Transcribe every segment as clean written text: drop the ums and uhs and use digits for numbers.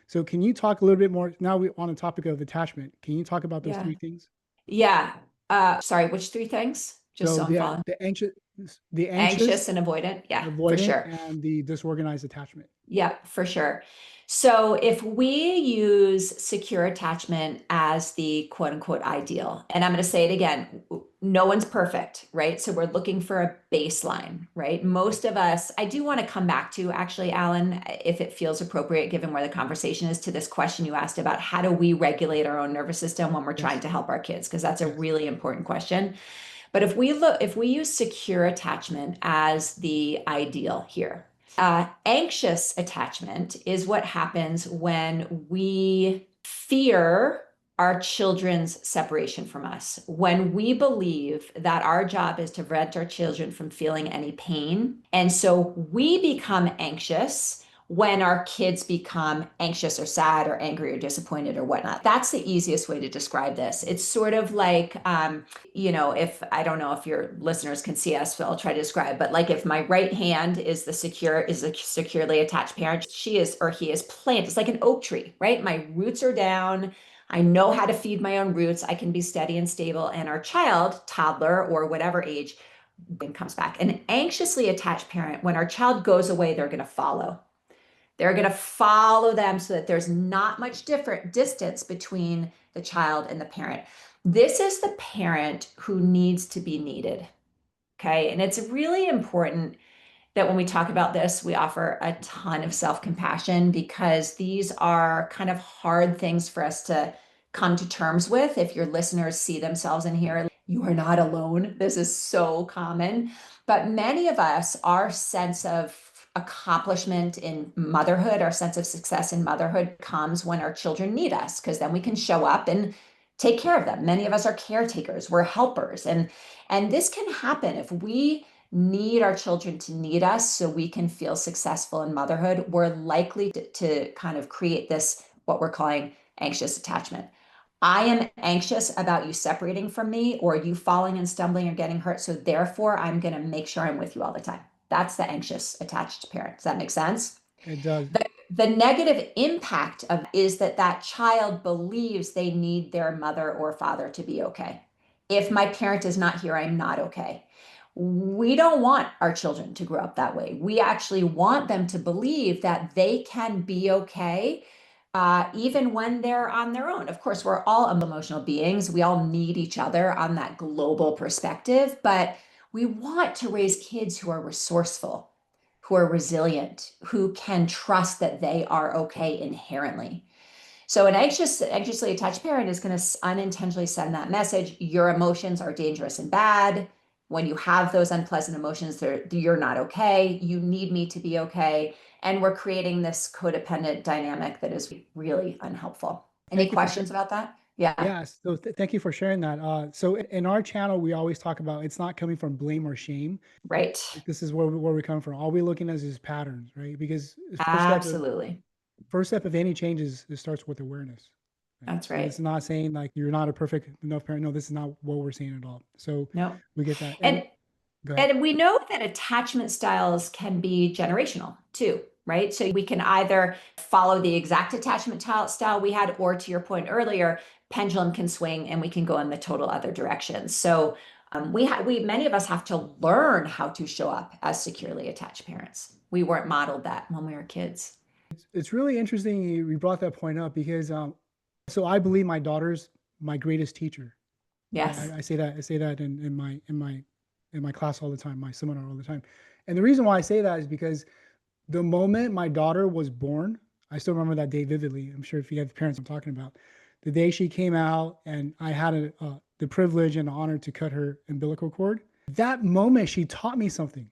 So can you talk a little bit more? Now we on the topic of attachment. Can you talk about those Yeah. three things? Yeah. Sorry, which three things? Just So so I'm following. the anxious, Anxious and avoidant. Yeah, for avoidant, sure. and the disorganized attachment. Yeah, for sure. So if we use secure attachment as the quote unquote ideal, and I'm going to say it again, no one's perfect, right? So we're looking for a baseline, right? Most of us, I do want to come back to actually, Alan, if it feels appropriate, given where the conversation is, to this question you asked about how do we regulate our own nervous system when we're trying Yes, to help our kids? Because that's a yes. really important question. But if we use secure attachment as the ideal here, anxious attachment is what happens when we fear our children's separation from us. When we believe that our job is to prevent our children from feeling any pain. And so we become anxious when our kids become anxious or sad or angry or disappointed or whatnot. That's the easiest way to describe this. It's sort of like, if I don't know if your listeners can see us, so I'll try to describe, but like if my right hand is a securely attached parent, she is or he is planted. It's like an oak tree, right? My roots are down. I know how to feed my own roots. I can be steady and stable. And our child, toddler or whatever age, comes back. An anxiously attached parent, when our child goes away, they're going to follow. They're going to follow them so that there's not much different distance between the child and the parent. This is the parent who needs to be needed. Okay. And it's really important that when we talk about this, we offer a ton of self compassion because these are kind of hard things for us to come to terms with. If your listeners see themselves in here, you are not alone. This is so common. But many of us, our sense of accomplishment in motherhood, our sense of success in motherhood comes when our children need us, because then we can show up and take care of them. Many of us are caretakers, we're helpers. And this can happen if we need our children to need us so we can feel successful in motherhood. We're likely to kind of create this, what we're calling anxious attachment. I am anxious about you separating from me or you falling and stumbling or getting hurt. So therefore, I'm going to make sure I'm with you all the time. That's the anxious attached parent. Does that make sense? It does. The negative impact of is that that child believes they need their mother or father to be okay. If my parent is not here, I'm not okay. We don't want our children to grow up that way. We actually want them to believe that they can be okay, even when they're on their own. Of course, we're all emotional beings. We all need each other on that global perspective, but we want to raise kids who are resourceful, who are resilient, who can trust that they are okay inherently. So an anxiously attached parent is going to unintentionally send that message. Your emotions are dangerous and bad. When you have those unpleasant emotions, you're not okay. You need me to be okay. And we're creating this codependent dynamic that is really unhelpful. Any Thank you for questions sharing. about that? Yeah, Yes. So thank you for sharing that. So in our channel, we always talk about it's not coming from blame or shame. right. Like, this is where we come from. All we're looking at is patterns, right? Because the Absolutely. first step of any change is it starts with awareness. Right? That's So this is right. not saying like you're not a perfect enough parent. No, this is not what we're saying at all. So No. we get that. And And go ahead. And we know that attachment styles can be generational too, right? So we can either follow the exact attachment style we had, or to your point earlier, pendulum can swing and we can go in the total other direction. So we many of us have to learn how to show up as securely attached parents. We weren't modeled that when we were kids. It's really interesting you brought that point up because so I believe my daughter's my greatest teacher. Yes. I say that in my class all the time, my seminar all the time. And the reason why I say that is because the moment my daughter was born, I still remember that day vividly. I'm sure if you have parents I'm talking about, the day she came out and I had the privilege and the honor to cut her umbilical cord. That moment, she taught me something,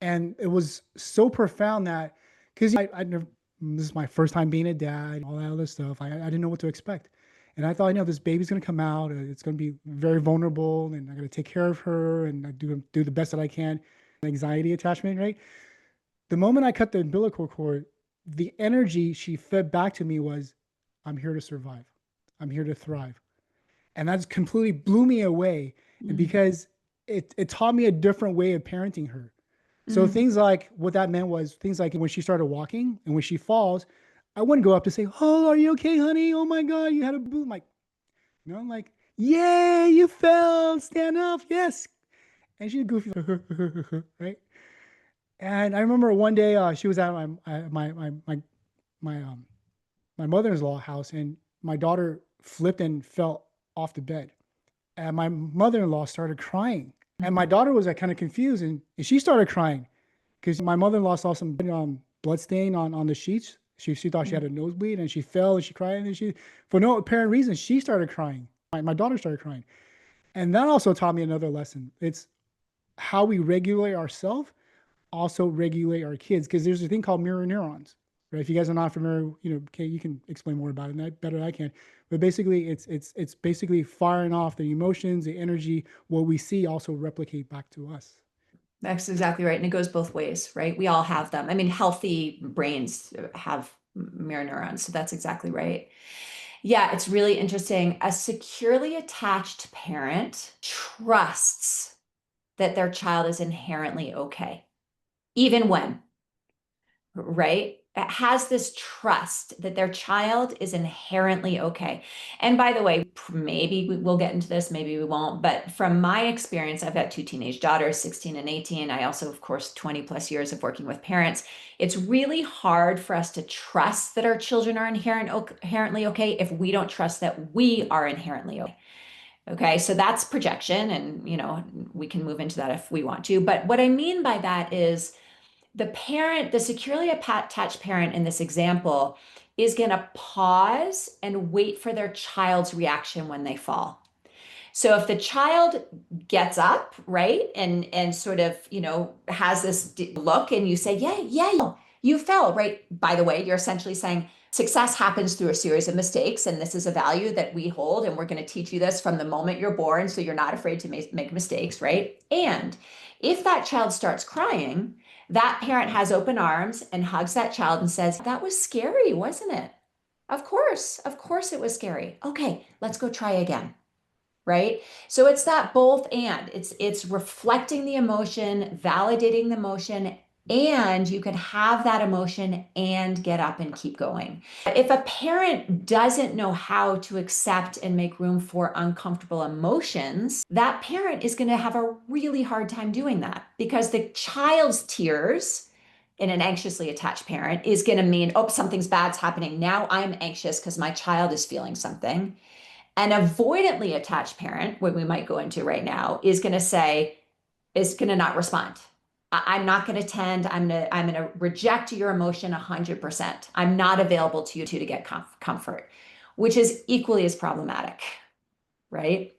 and it was so profound that because I never, this is my first time being a dad, all that other stuff. I didn't know what to expect. And I thought, this baby's gonna come out. It's gonna be very vulnerable, and I gotta take care of her, and I do the best that I can. Anxiety attachment, right? The moment I cut the umbilical cord, the energy she fed back to me was, I'm here to survive. I'm here to thrive. And that just completely blew me away. And Mm, because it taught me a different way of parenting her. So mm, things like what that meant was things like when she started walking and when she falls, I wouldn't go up to say, "Oh, are you okay, honey? Oh my God, you had a boom." Like, I'm like, "Yay, you fell. Stand up. Yes." And she's goofy, right? And I remember one day she was at my my mother-in-law house, and my daughter flipped and fell off the bed. And my mother-in-law started crying. And my daughter was like kind of confused, and she started crying because my mother-in-law saw some blood stain on the sheets. She thought she had a nosebleed, and she fell and she cried, and she, for no apparent reason, she started crying. My daughter started crying. And that also taught me another lesson. It's how we regulate ourselves also regulate our kids, because there's a thing called mirror neurons, right? If you guys are not familiar, okay, you can explain more about it better than I can. But basically, it's basically firing off the emotions, the energy. What we see also replicate back to us. That's exactly right. And it goes both ways, right? We all have them. I mean, healthy brains have mirror neurons. So that's exactly right. Yeah, it's really interesting. A securely attached parent trusts that their child is inherently okay, even when, right? It has this trust that their child is inherently okay. And by the way, maybe we'll get into this, maybe we won't. But from my experience, I've got two teenage daughters, 16 and 18. I also, of course, 20 plus years of working with parents. It's really hard for us to trust that our children are inherently okay if we don't trust that we are inherently okay. Okay, so that's projection, and we can move into that if we want to. But what I mean by that is the parent, the securely attached parent in this example, is going to pause and wait for their child's reaction when they fall. So if the child gets up, right, and sort of, has this look, and you say, "Yeah, yeah, you fell," right? By the way, you're essentially saying success happens through a series of mistakes, and this is a value that we hold, and we're going to teach you this from the moment you're born, so you're not afraid to make mistakes, right? And if that child starts crying, that parent has open arms and hugs that child and says, "That was scary, wasn't it? Of course it was scary. Okay, let's go try again." Right? So it's that both and. It's reflecting the emotion, validating the emotion, and you can have that emotion and get up and keep going. If a parent doesn't know how to accept and make room for uncomfortable emotions, that parent is going to have a really hard time doing that, because the child's tears in an anxiously attached parent is going to mean, "Oh, something's bad's happening. Now I'm anxious because my child is feeling something." An avoidantly attached parent, what we might go into right now, is going to not respond. I'm not going to tend. I'm going to reject your emotion 100%. I'm not available to you to get comfort, which is equally as problematic, right?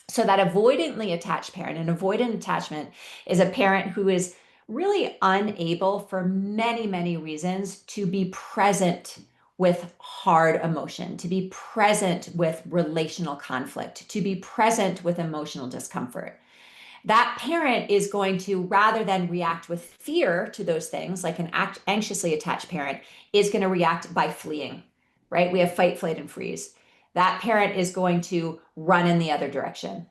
So that avoidantly attached parent, an avoidant attachment, is a parent who is really unable, for many, many reasons, to be present with hard emotion, to be present with relational conflict, to be present with emotional discomfort. That parent is going to, rather than react with fear to those things, like an anxiously attached parent, is going to react by fleeing, right? We have fight, flight, and freeze. That parent is going to run in the other direction,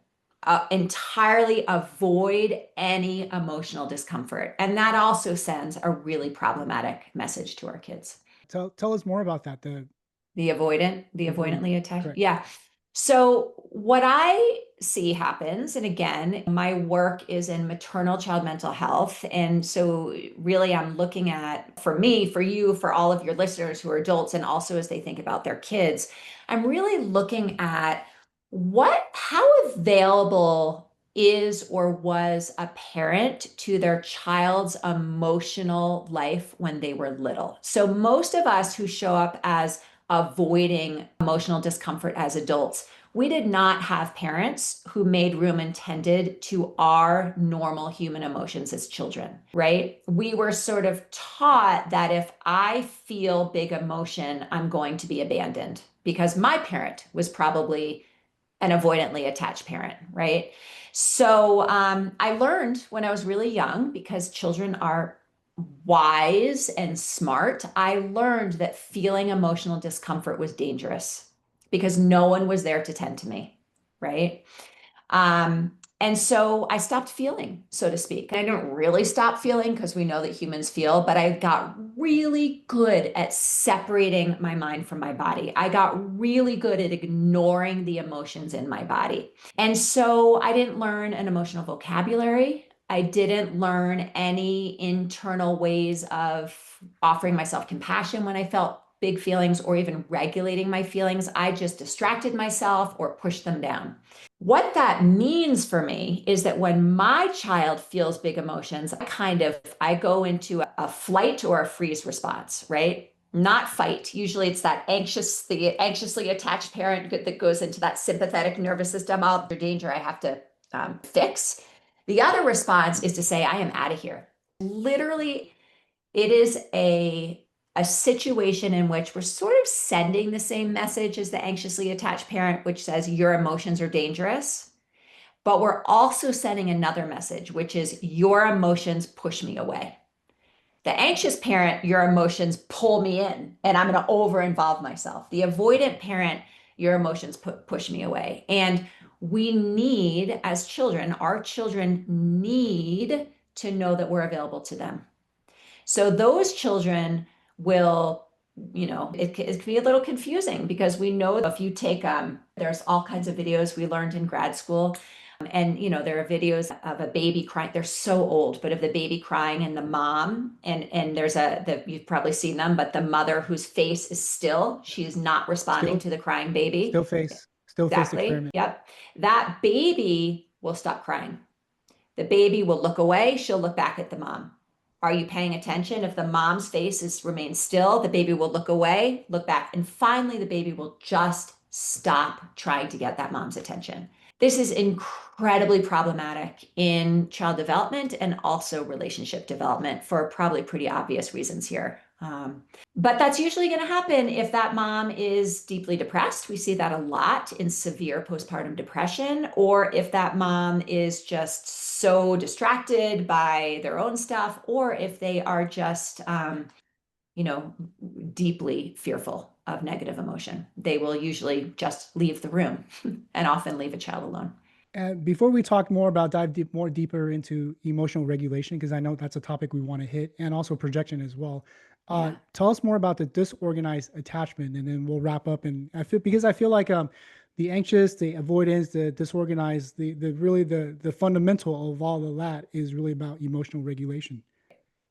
entirely avoid any emotional discomfort. And that also sends a really problematic message to our kids. Tell us more about that. The Avoidant, avoidantly attached. correct. Yeah. So what I see happens, and again, my work is in maternal child mental health. And so really I'm looking at, for me, for you, for all of your listeners who are adults, and also as they think about their kids, I'm really looking at how available is or was a parent to their child's emotional life when they were little. So most of us who show up as avoiding emotional discomfort as adults, we did not have parents who made room and tended to our normal human emotions as children, right? We were sort of taught that if I feel big emotion, I'm going to be abandoned, because my parent was probably an avoidantly attached parent, right? So I learned when I was really young, because children are wise and smart, I learned that feeling emotional discomfort was dangerous because no one was there to tend to me, right? And so I stopped feeling, so to speak. I didn't really stop feeling because we know that humans feel, but I got really good at separating my mind from my body. I got really good at ignoring the emotions in my body. And so I didn't learn an emotional vocabulary. I didn't learn any internal ways of offering myself compassion when I felt big feelings or even regulating my feelings. I just distracted myself or pushed them down. What that means for me is that when my child feels big emotions, I go into a flight or a freeze response, right? Not fight. Usually it's that anxiously attached parent that goes into that sympathetic nervous system. Oh, there's danger, I have to fix. The other response is to say, I am out of here. Literally, it is a situation in which we're sort of sending the same message as the anxiously attached parent, which says your emotions are dangerous. But we're also sending another message, which is your emotions push me away. The anxious parent, your emotions pull me in and I'm going to over involve myself. The avoidant parent, your emotions push me away. And we need, as children, our children need to know that we're available to them. So those children will, it can be a little confusing because we know if you take, there's all kinds of videos we learned in grad school. And there are videos of a baby crying. They're so old, but of the baby crying and the mom, and you've probably seen them, but the mother whose face is still, she's not responding Still, to the crying baby. still face Exactly. experiment. Yep. That baby will stop crying. The baby will look away, she'll look back at the mom. Are you paying attention? If the mom's face remains still, the baby will look away, look back, and finally the baby will just stop trying to get that mom's attention. This is incredibly problematic in child development and also relationship development for probably pretty obvious reasons here. But that's usually going to happen if that mom is deeply depressed. We see that a lot in severe postpartum depression, or if that mom is just so distracted by their own stuff, or if they are just, you know, deeply fearful of negative emotion. They will usually just leave the room and often leave a child alone. And before we talk more about more deeper into emotional regulation, because I know that's a topic we want to hit, and also projection as well. Yeah. Tell us more about the disorganized attachment, and then we'll wrap up. And I feel like the anxious, the avoidance, the disorganized, the really the fundamental of all of that is really about emotional regulation.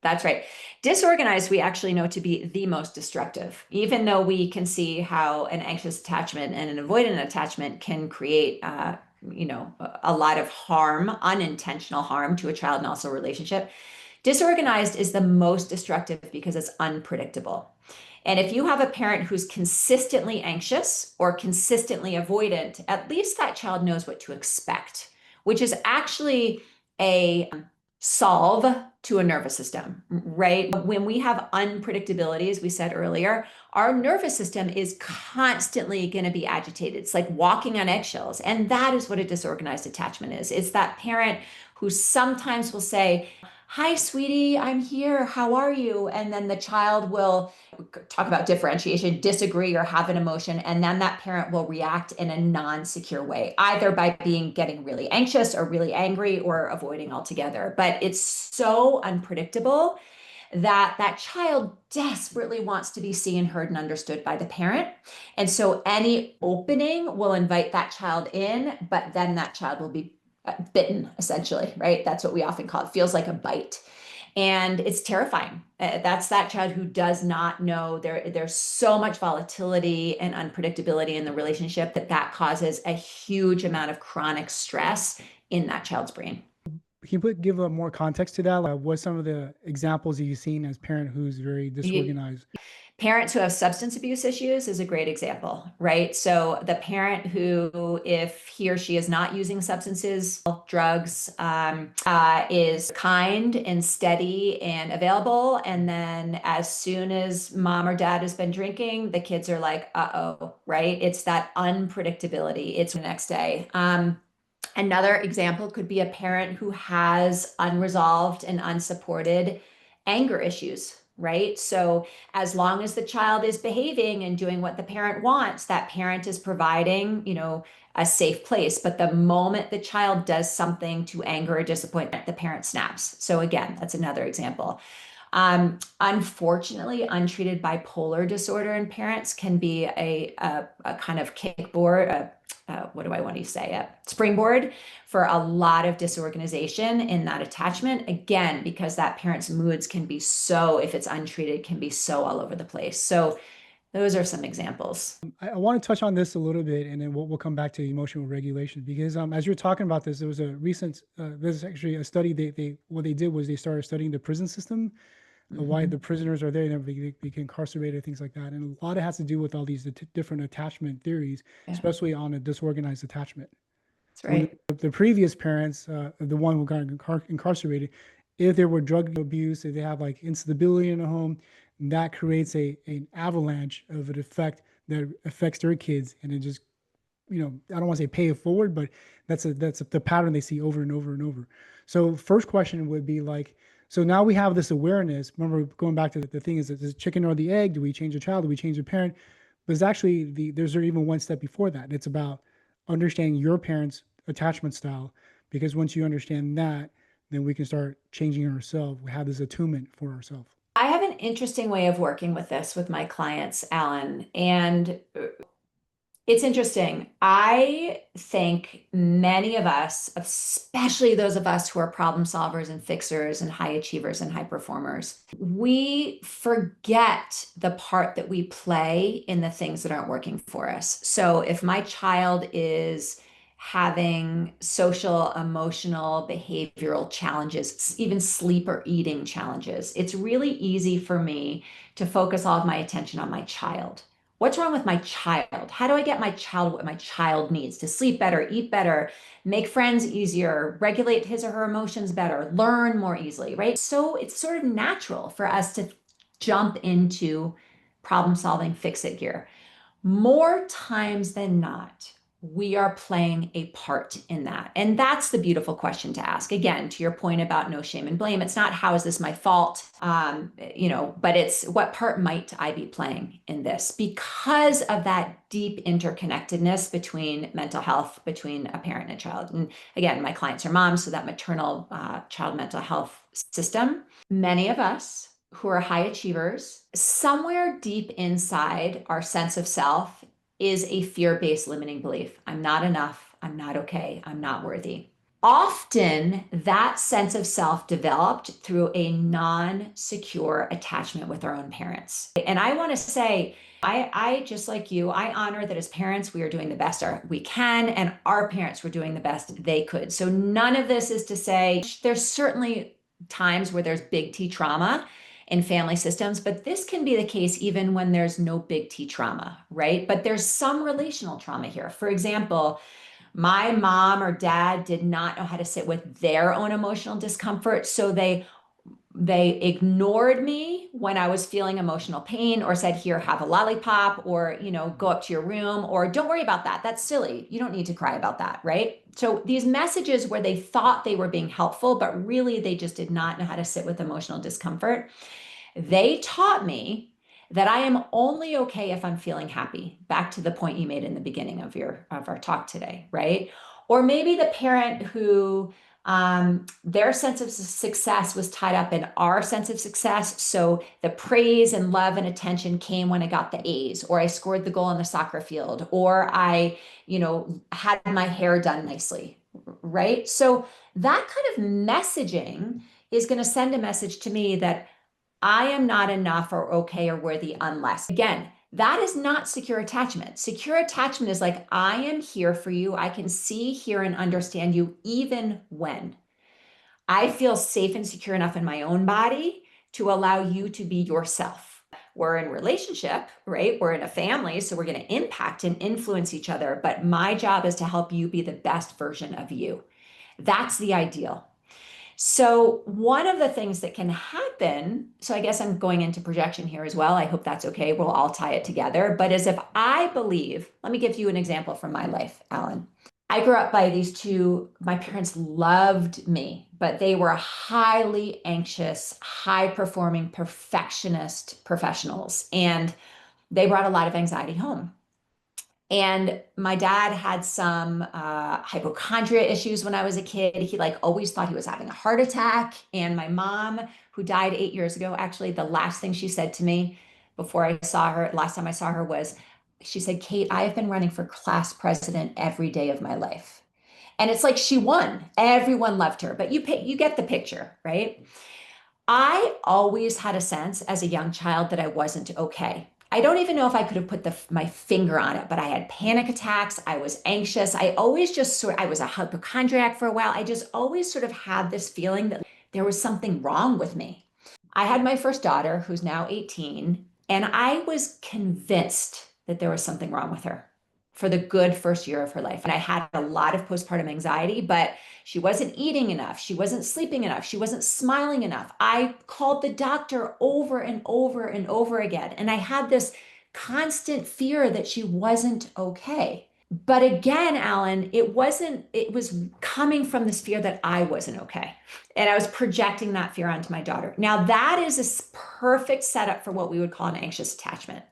That's right. Disorganized, we actually know to be the most destructive, even though we can see how an anxious attachment and an avoidant attachment can create, a lot of harm, unintentional harm to a child and also a relationship. Disorganized is the most destructive because it's unpredictable. And if you have a parent who's consistently anxious or consistently avoidant, at least that child knows what to expect, which is actually a solve to a nervous system, right? When we have unpredictability, as we said earlier, our nervous system is constantly going to be agitated. It's like walking on eggshells. And that is what a disorganized attachment is. It's that parent who sometimes will say, "Hi, sweetie, I'm here. How are you?" And then the child will talk about differentiation, disagree, or have an emotion. And then that parent will react in a non-secure way, either by getting really anxious or really angry or avoiding altogether. But it's so unpredictable that that child desperately wants to be seen, heard, and understood by the parent. And so any opening will invite that child in, but then that child will be bitten, essentially, right? That's what we often call it. Feels like a bite. And it's terrifying. That's that child who does not know there's so much volatility and unpredictability in the relationship that causes a huge amount of chronic stress in that child's brain. Can you give a more context to that? Like, what some of the examples that you've seen as parent who's very You, disorganized? Parents who have substance abuse issues is a great example, right? So the parent who, if he or she is not using substances, drugs, is kind and steady and available. And then as soon as mom or dad has been drinking, the kids are like, uh-oh, right? It's that unpredictability. It's the next day. Another example could be a parent who has unresolved and unsupported anger issues, right? So as long as the child is behaving and doing what the parent wants, that parent is providing, a safe place. But the moment the child does something to anger or disappointment, the parent snaps. So again, that's another example. Unfortunately, untreated bipolar disorder in parents can be a kind of kickboard, what do I want to say? A springboard for a lot of disorganization in that attachment. Again, because that parent's moods can be so, if it's untreated, can be so all over the place. So those are some examples. I want to touch on this a little bit, and then we'll come back to emotional regulation because as you're talking about this, there was a recent, there's actually a study. They what they did was they started studying the prison system, why the prisoners are there, and they get incarcerated, things like that, and a lot of it has to do with all these different attachment theories, Yeah, especially on a disorganized attachment. that's So when right. the previous parents, the one who got incarcerated, if there were drug abuse, if they have like instability in the home, that creates an avalanche of an effect that affects their kids, and it just, I don't want to say pay it forward, but the pattern they see over and over and over. So first question would be like, so now we have this awareness. Remember, going back to the thing is the chicken or the egg? Do we change the child? Do we change the parent? But it's actually there's even one step before that. It's about understanding your parents' attachment style, because once you understand that, then we can start changing ourselves. We have this attunement for ourselves. I have an interesting way of working with this with my clients, Alan, and it's interesting. I think many of us, especially those of us who are problem solvers and fixers and high achievers and high performers, we forget the part that we play in the things that aren't working for us. So if my child is having social, emotional, behavioral challenges, even sleep or eating challenges, it's really easy for me to focus all of my attention on my child. What's wrong with my child? How do I get my child what my child needs to sleep better, eat better, make friends easier, regulate his or her emotions better, learn more easily, right? So it's sort of natural for us to jump into problem solving, fix it gear. More times than not, we are playing a part in that. And that's the beautiful question to ask. Again, to your point about no shame and blame, it's not how is this my fault, but it's what part might I be playing in this because of that deep interconnectedness between mental health, between a parent and a child. And again, my clients are moms, so that maternal child mental health system. Many of us who are high achievers, somewhere deep inside our sense of self is a fear-based limiting belief. I'm not enough. I'm not okay. I'm not worthy. Often that sense of self developed through a non-secure attachment with our own parents. And I want to say, I just like you, I honor that as parents, we are doing the best we can, and our parents were doing the best they could. So none of this is to say there's certainly times where there's big T trauma in family systems, but this can be the case even when there's no big T trauma, right? But there's some relational trauma here. For example, my mom or dad did not know how to sit with their own emotional discomfort, so they ignored me when I was feeling emotional pain or said, here, have a lollipop, or, go up to your room, or don't worry about that. That's silly. You don't need to cry about that, right? So these messages where they thought they were being helpful, but really they just did not know how to sit with emotional discomfort. They taught me that I am only okay if I'm feeling happy. Back to the point you made in the beginning of our talk today, right? Or maybe the parent who their sense of success was tied up in our sense of success. So the praise and love and attention came when I got the A's, or I scored the goal on the soccer field, or I, had my hair done nicely, right? So that kind of messaging is going to send a message to me that I am not enough or okay or worthy unless. Again, that is not secure attachment. Secure attachment is like, I am here for you. I can see, hear, and understand you even when I feel safe and secure enough in my own body to allow you to be yourself. We're in relationship, right? We're in a family, so we're going to impact and influence each other. But my job is to help you be the best version of you. That's the ideal. So one of the things that can happen, so I guess I'm going into projection here as well. I hope that's okay. We'll all tie it together. But as if I believe, let me give you an example from my life, Alan. I grew up by these two, my parents loved me, but they were highly anxious, high performing perfectionist professionals. And they brought a lot of anxiety home. And my dad had some hypochondria issues when I was a kid. He like always thought he was having a heart attack. And my mom, who died 8 years ago, actually, the last thing she said to me before I saw her, last time I saw her was, she said, Kate, I have been running for class president every day of my life. And it's like she won. Everyone loved her, but you get the picture, right? I always had a sense as a young child that I wasn't okay. I don't even know if I could have put my finger on it, but I had panic attacks. I was anxious. I was a hypochondriac for a while. I just always sort of had this feeling that there was something wrong with me. I had my first daughter, who's now 18, and I was convinced that there was something wrong with her for the good first year of her life. And I had a lot of postpartum anxiety, but she wasn't eating enough. She wasn't sleeping enough. She wasn't smiling enough. I called the doctor over and over and over again. And I had this constant fear that she wasn't okay. But again, Alan, it was coming from this fear that I wasn't okay. And I was projecting that fear onto my daughter. Now, that is a perfect setup for what we would call an anxious attachment.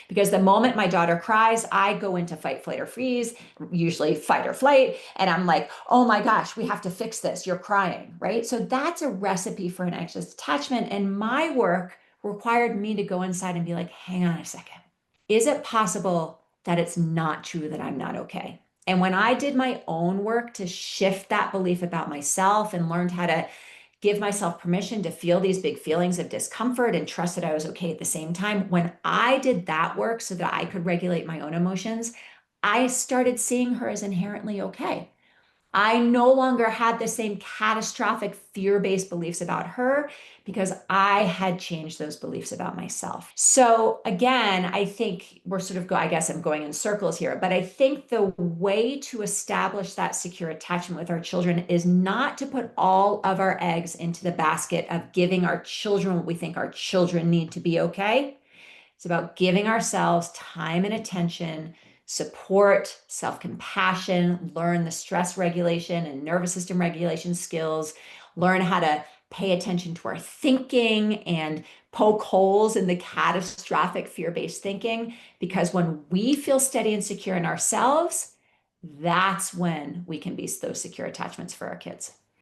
Because the moment my daughter cries, I go into fight, flight, or freeze, usually fight or flight. And I'm like, oh my gosh, we have to fix this. You're crying, right? So that's a recipe for an anxious attachment. And my work required me to go inside and be like, hang on a second. Is it possible that it's not true that I'm not okay? And when I did my own work to shift that belief about myself and learned how to give myself permission to feel these big feelings of discomfort and trust that I was okay at the same time, when I did that work so that I could regulate my own emotions, I started seeing her as inherently okay. I no longer had the same catastrophic fear-based beliefs about her because I had changed those beliefs about myself. So again, I think I guess I'm going in circles here, but I think the way to establish that secure attachment with our children is not to put all of our eggs into the basket of giving our children what we think our children need to be okay. It's about giving ourselves time and attention, support, self compassion, learn the stress regulation and nervous system regulation skills, learn how to pay attention to our thinking and poke holes in the catastrophic fear based thinking. Because when we feel steady and secure in ourselves, that's when we can be those secure attachments for our kids.